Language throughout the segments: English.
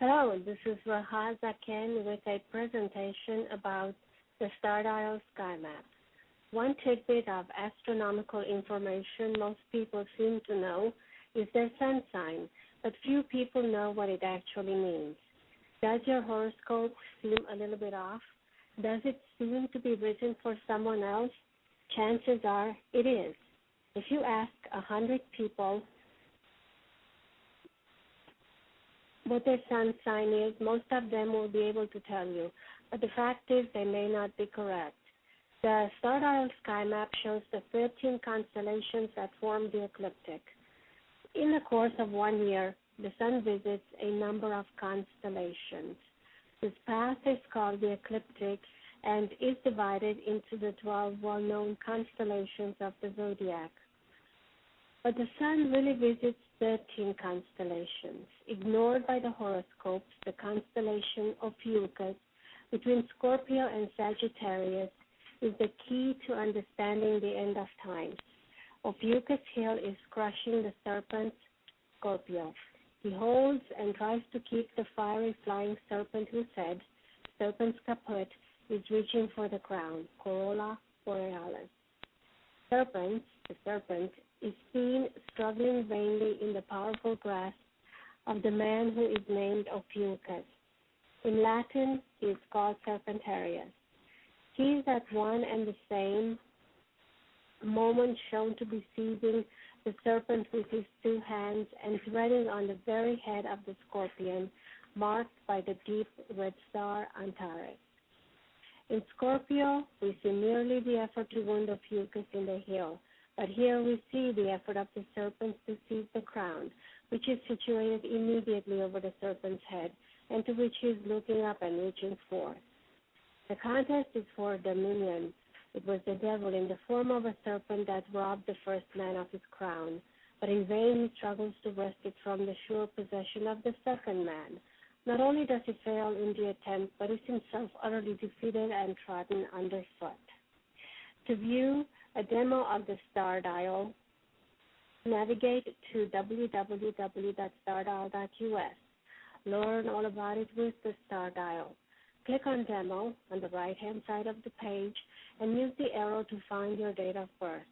Hello, this is Ra'ah Zaqen with a presentation about the Stardial Sky Map. One tidbit of astronomical information most people seem to know is their sun sign, but few people know what it actually means. Does your horoscope seem a little bit off? Does it seem to be written for someone else? Chances are it is. If you ask 100 people what their sun sign is, most of them will be able to tell you, but the fact is they may not be correct. The Stardial Sky Map shows the 13 constellations that form the ecliptic. In the course of 1 year, the sun visits a number of constellations. This path is called the ecliptic and is divided into the 12 well-known constellations of the zodiac. But the sun really visits 13 constellations. Ignored by the horoscopes, the constellation Ophiuchus between Scorpio and Sagittarius is the key to understanding the end of times. Ophiuchus' heel is crushing the serpent Scorpio. He holds and tries to keep the fiery flying serpent who said, serpent's caput is reaching for the crown, corolla borealis. The serpent, is seen struggling vainly in the powerful grasp of the man who is named Ophiuchus. In Latin, he is called Serpentarius. He is at one and the same moment shown to be seizing the serpent with his two hands and treading on the very head of the scorpion, marked by the deep red star Antares. In Scorpio, we see merely the effort to wound Ophiuchus in the heel, but here we see the effort of the serpent to seize the crown, which is situated immediately over the serpent's head, and to which he is looking up and reaching for. The contest is for dominion. It was the devil in the form of a serpent that robbed the first man of his crown, but in vain he struggles to wrest it from the sure possession of the second man. Not only does he fail in the attempt, but is himself utterly defeated and trodden underfoot. To view a demo of the Stardial, navigate to www.stardial.us. Learn all about it with the Stardial. Click on Demo on the right-hand side of the page and use the arrow to find your date of birth.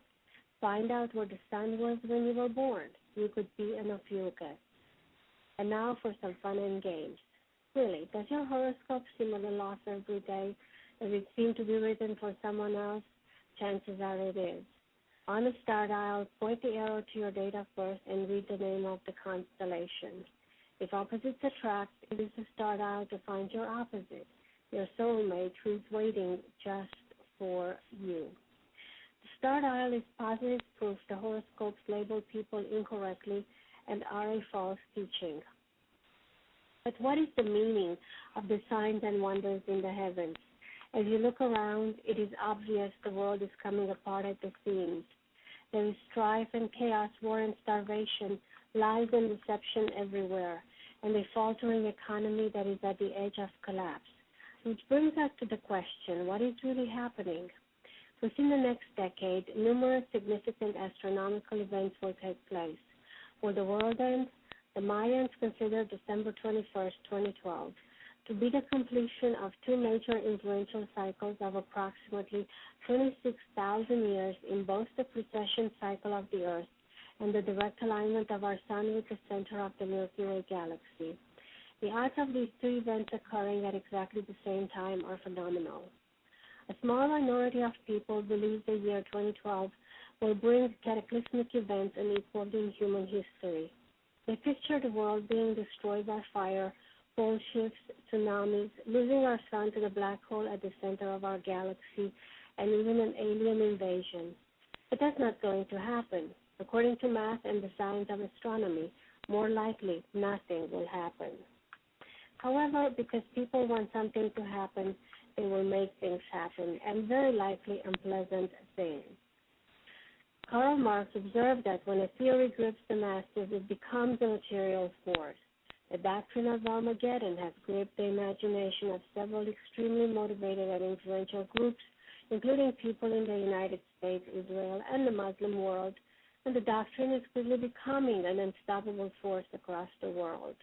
Find out where the sun was when you were born. You could be an Ophiuchus. And now for some fun and games. Really, does your horoscope seem a little off every day? Does it seem to be written for someone else? Chances are it is. On the star dial, point the arrow to your date of birth and read the name of the constellation. If opposites attract, it is the star dial to find your opposite, your soulmate who is waiting just for you. The star dial is positive proof the horoscopes label people incorrectly and are a false teaching. But what is the meaning of the signs and wonders in the heavens? As you look around, it is obvious the world is coming apart at the seams. There is strife and chaos, war and starvation, lies and deception everywhere, and a faltering economy that is at the edge of collapse. Which brings us to the question, what is really happening? Within the next decade, numerous significant astronomical events will take place. Will the world end? The Mayans consider December 21st, 2012, to be the completion of two major influential cycles of approximately 26,000 years in both the precession cycle of the Earth and the direct alignment of our Sun with the center of the Milky Way galaxy. The odds of these two events occurring at exactly the same time are phenomenal. A small minority of people believe the year 2012 will bring cataclysmic events unequaled in human history. They picture the world being destroyed by fire, pole shifts, tsunamis, losing our sun to the black hole at the center of our galaxy, and even an alien invasion. But that's not going to happen. According to math and the science of astronomy, more likely nothing will happen. However, because people want something to happen, they will make things happen, and very likely unpleasant things. Karl Marx observed that when a theory grips the masses, it becomes a material force. The doctrine of Armageddon has gripped the imagination of several extremely motivated and influential groups, including people in the United States, Israel, and the Muslim world, and the doctrine is quickly becoming an unstoppable force across the world.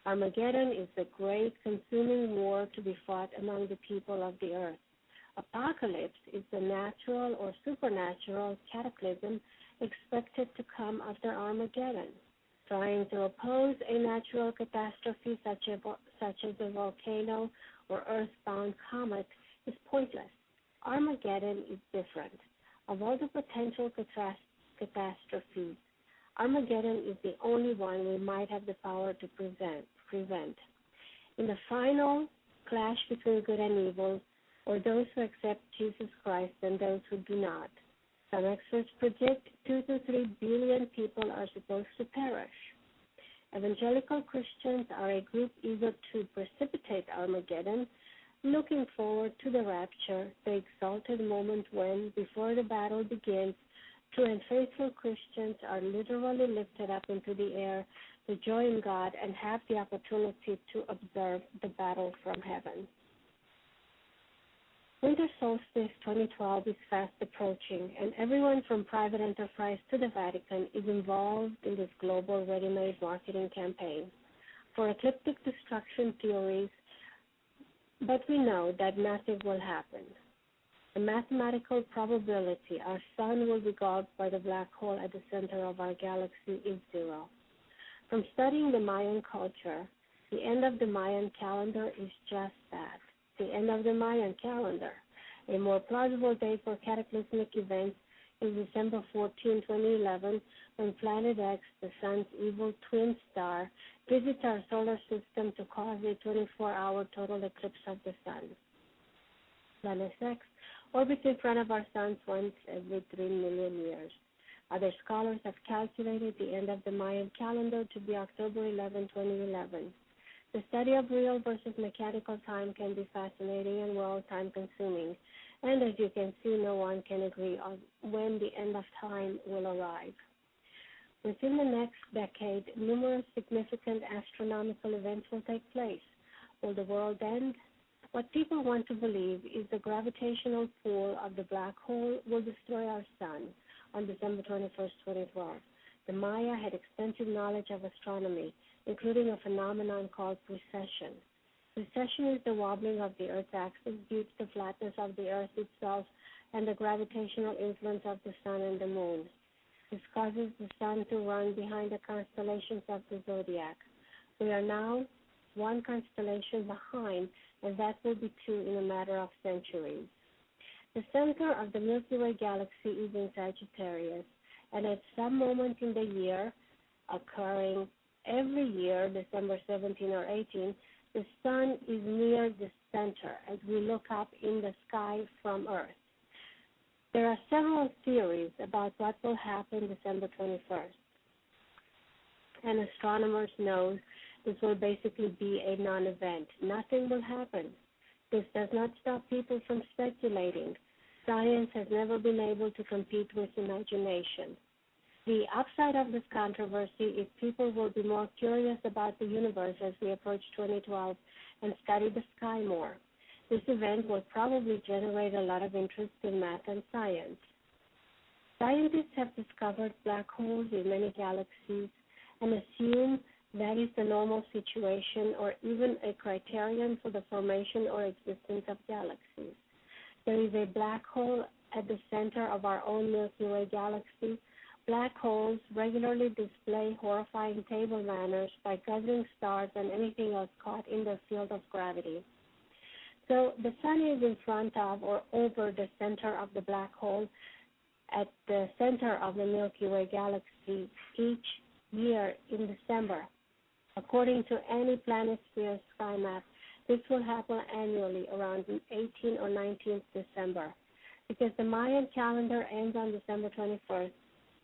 Armageddon is the great consuming war to be fought among the people of the earth. Apocalypse is the natural or supernatural cataclysm expected to come after Armageddon. Trying to oppose a natural catastrophe such as a volcano or earthbound comet is pointless. Armageddon is different. Of all the potential catastrophes, Armageddon is the only one we might have the power to prevent. In the final clash between good and evil, or those who accept Jesus Christ and those who do not, some experts predict 2 to 3 billion people are supposed to perish. Evangelical Christians are a group eager to precipitate Armageddon, looking forward to the rapture, the exalted moment when, before the battle begins, true and faithful Christians are literally lifted up into the air to join God and have the opportunity to observe the battle from heaven. Winter Solstice 2012 is fast approaching, and everyone from private enterprise to the Vatican is involved in this global ready-made marketing campaign for ecliptic destruction theories, but we know that nothing will happen. The mathematical probability our sun will be gulped by the black hole at the center of our galaxy is 0. From studying the Mayan culture, the end of the Mayan calendar is just that, the end of the Mayan calendar. A more plausible date for cataclysmic events is December 14, 2011, when Planet X, the sun's evil twin star, visits our solar system to cause a 24-hour total eclipse of the sun. Planet X orbits in front of our sun once every 3 million years. Other scholars have calculated the end of the Mayan calendar to be October 11, 2011. The study of real versus mechanical time can be fascinating and well time-consuming, and as you can see, no one can agree on when the end of time will arrive. Within the next decade, numerous significant astronomical events will take place. Will the world end? What people want to believe is the gravitational pull of the black hole will destroy our sun on December 21, 2012. The Maya had extensive knowledge of astronomy, including a phenomenon called precession. Precession is the wobbling of the Earth's axis due to the flatness of the Earth itself and the gravitational influence of the sun and the moon. This causes the sun to run behind the constellations of the zodiac. We are now one constellation behind, and that will be 2 in a matter of centuries. The center of the Milky Way galaxy is in Sagittarius, and at some moment in the year, occurring every year, December 17 or 18, the sun is near the center as we look up in the sky from Earth. There are several theories about what will happen December 21st. And astronomers know this will basically be a non-event. Nothing will happen. This does not stop people from speculating. Science has never been able to compete with imagination. The upside of this controversy is people will be more curious about the universe as we approach 2012 and study the sky more. This event will probably generate a lot of interest in math and science. Scientists have discovered black holes in many galaxies and assume that is the normal situation or even a criterion for the formation or existence of galaxies. There is a black hole at the center of our own Milky Way galaxy. Black holes regularly display horrifying table manners by guzzling stars and anything else caught in their field of gravity. So the sun is in front of or over the center of the black hole at the center of the Milky Way galaxy each year in December. According to any Planisphere Sky Map, this will happen annually around 18th or 19th December. Because the Mayan calendar ends on December 21st,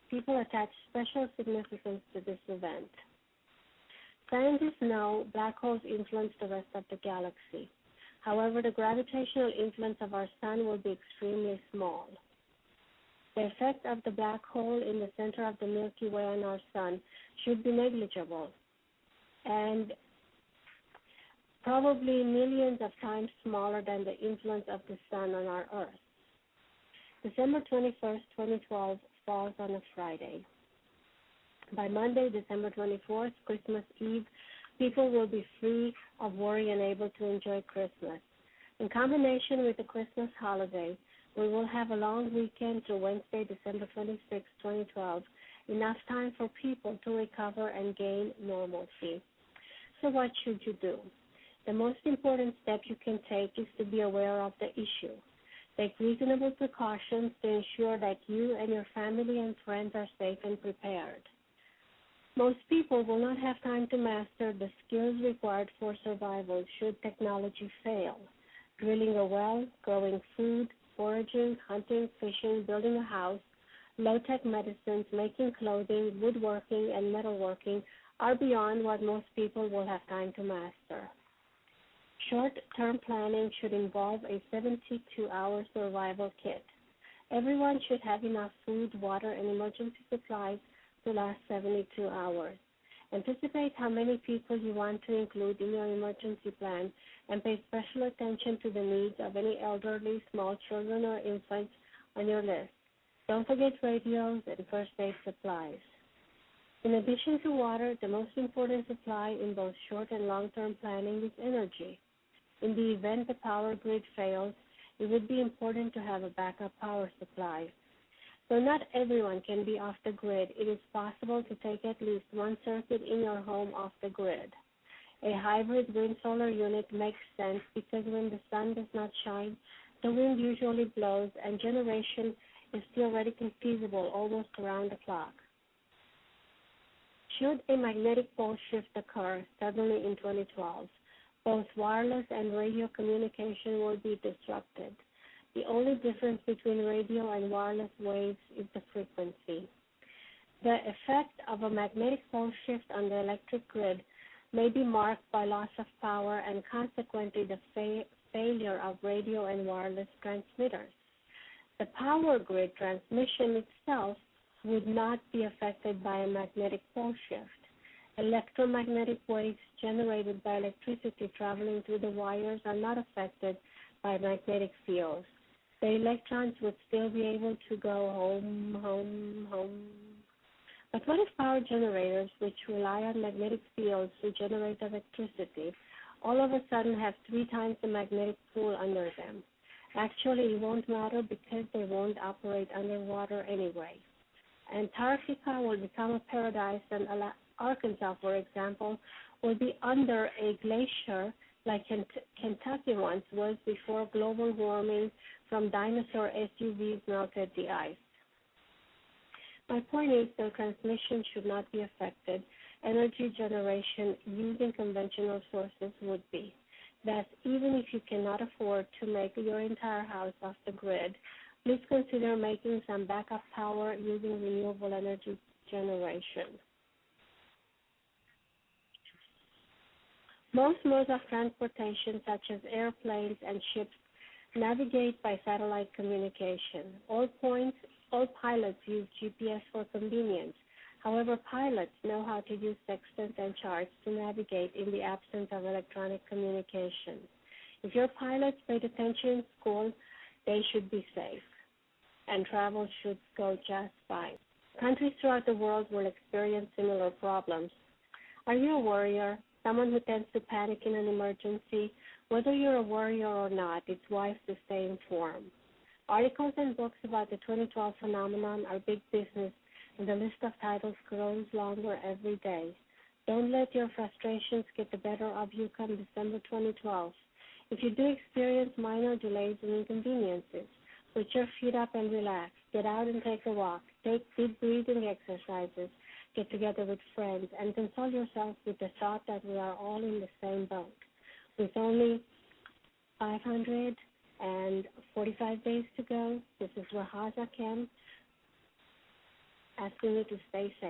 people attach special significance to this event. Scientists know black holes influence the rest of the galaxy. However, the gravitational influence of our sun will be extremely small. The effect of the black hole in the center of the Milky Way on our sun should be negligible and probably millions of times smaller than the influence of the sun on our Earth. December 21st, 2012 falls on a Friday. By Monday, December 24th, Christmas Eve, People will be free of worry and able to enjoy Christmas. In combination with the Christmas holiday, we will have a long weekend through Wednesday, December 26, 2012, enough time for people to recover and gain normalcy. So what should you do? The most important step you can take is to be aware of the issue. Take reasonable precautions to ensure that you and your family and friends are safe and prepared. Most people will not have time to master the skills required for survival should technology fail. Drilling a well, growing food, foraging, hunting, fishing, building a house, low-tech medicines, making clothing, woodworking, and metalworking are beyond what most people will have time to master. Short-term planning should involve a 72-hour survival kit. Everyone should have enough food, water, and emergency supplies to last 72 hours. Anticipate how many people you want to include in your emergency plan and pay special attention to the needs of any elderly, small children, or infants on your list. Don't forget radios and first aid supplies. In addition to water, the most important supply in both short and long-term planning is energy. In the event the power grid fails, it would be important to have a backup power supply. Though not everyone can be off the grid, it is possible to take at least one circuit in your home off the grid. A hybrid wind-solar unit makes sense because when the sun does not shine, the wind usually blows and generation is theoretically feasible almost around the clock. Should a magnetic pole shift occur suddenly in 2012, both wireless and radio communication will be disrupted. The only difference between radio and wireless waves is the frequency. The effect of a magnetic pole shift on the electric grid may be marked by loss of power and consequently the failure of radio and wireless transmitters. The power grid transmission itself would not be affected by a magnetic pole shift. Electromagnetic waves generated by electricity traveling through the wires are not affected by magnetic fields. The electrons would still be able to go home, home, home. But what if power generators, which rely on magnetic fields to generate electricity, all of a sudden have 3 times the magnetic pull under them? Actually, it won't matter because they won't operate underwater anyway. Antarctica will become a paradise, and Arkansas, for example, will be under a glacier like Kentucky once was before global warming from dinosaur SUVs melted the ice. My point is the transmission should not be affected. Energy generation using conventional sources would be. Thus, even if you cannot afford to make your entire house off the grid, please consider making some backup power using renewable energy generation. Most modes of transportation, such as airplanes and ships, navigate by satellite communication. All pilots use GPS for convenience. However, pilots know how to use sextants and charts to navigate in the absence of electronic communication. If your pilots paid attention in school, they should be safe, and travel should go just fine. Countries throughout the world will experience similar problems. Are you a warrior? Someone who tends to panic in an emergency? Whether you're a warrior or not, it's wise to stay informed. Articles and books about the 2012 phenomenon are big business, and the list of titles grows longer every day. Don't let your frustrations get the better of you come December 2012. If you do experience minor delays and inconveniences, put your feet up and relax. Get out and take a walk. Take deep breathing exercises. Get together with friends and console yourself with the thought that we are all in the same boat. With only 545 days to go, this is Ra'ah Zaqen asking you to stay safe.